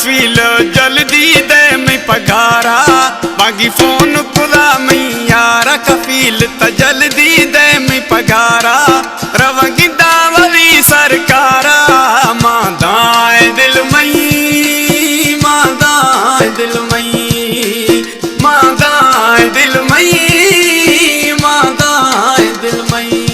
कफील जल्दी दे मैं पगारा बागी फोन खुदा मैं यारा कफील त जल्दी दे मैं पगारा रवगी दावली सरकारा मादाए दिल मई मादाए दिल मई मादाए दिल मई मादाए दिल मई।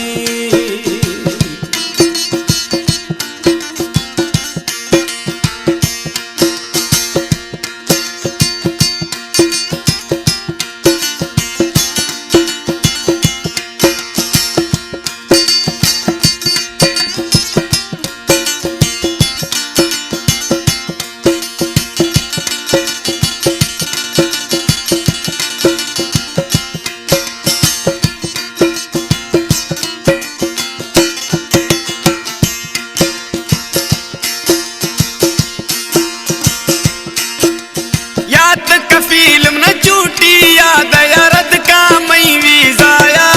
कफील न चूटी याद यारद का मई वीजाया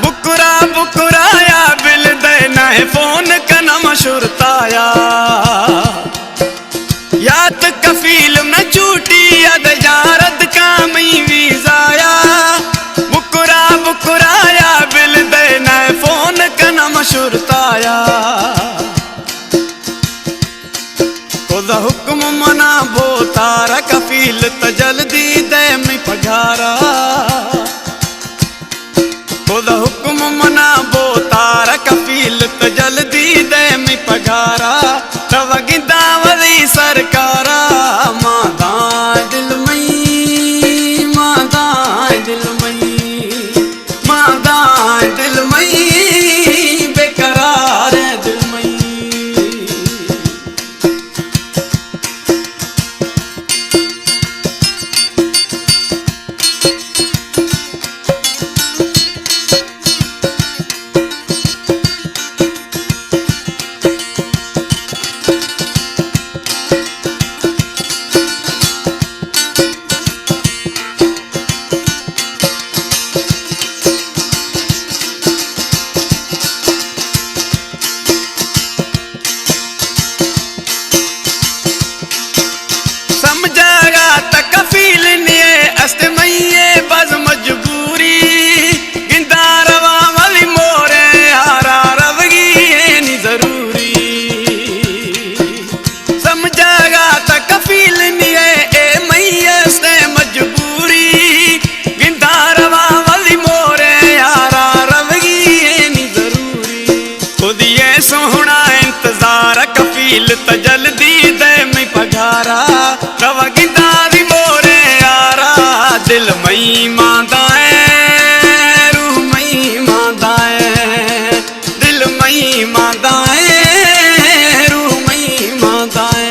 बुकरा बुकराया बिल देना है फोन का नम शुरताया याद कफील न चूटी याद यारद का मई वीजाया बुकरा बुकराया बिल देना है फोन का नम शुरताया खुदा हुक्म मना भो तारा कफील त जल्दी दे मैं पगारा खुदा हुक्म मना भो तारा कफील त जल्दी दे मैं पगारा रवगी दावली सरकारा मादाए दिल मई मादाए दिल मई मादाए दिल मई बेकरार है दिल मई। कफील ने अस्त मईए बज मजबूरी गिंदा रवा वाली मोरे हारा रवगी नी जरूरी समझागा त कफील ने ए मईए से मजबूरी गिंदा रवा वाली मोरे हारा रवगी नी जरूरी खुद ये सोहना इंतजार कफील त जल्दी दे मैं पगारा रवगी दिल मई मादाए रूह मई मादाए दिल मई मादाए रूह मई मादाए।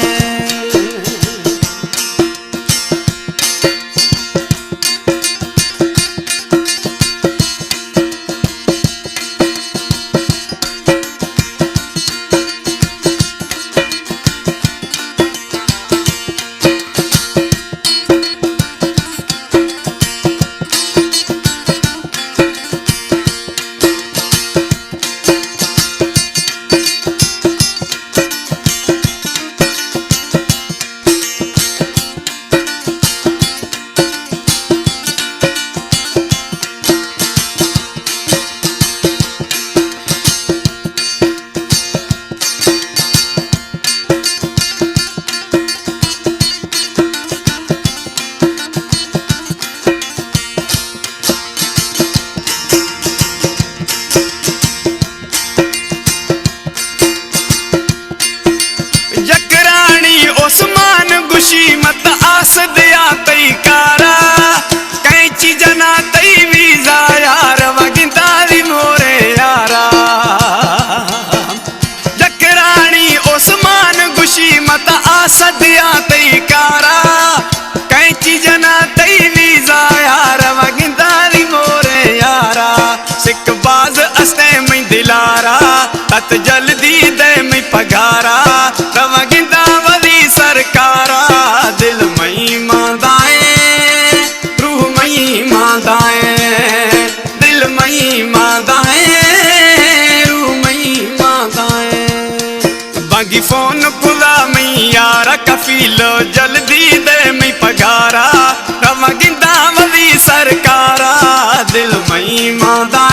उस्मान गुशी मत आस दिया तई कारा कैची जना तई वीजा यार वगिंदारी मोरे यारा जकरानी उस्मान गुशी मत आस दिया तई कारा कैची जना तई वीजा यार वगिंदारी मोरे यारा सिकबाज अस्ते मैं दिलारा तत जल्दी दे मैं पगारा रवगिंदा सरकारा दिल मई मादाए रूह मई मादाए दिल मई मादाए रूह मई मादाए बागी फोन खुदा मैं यारा कफील साईं मां दा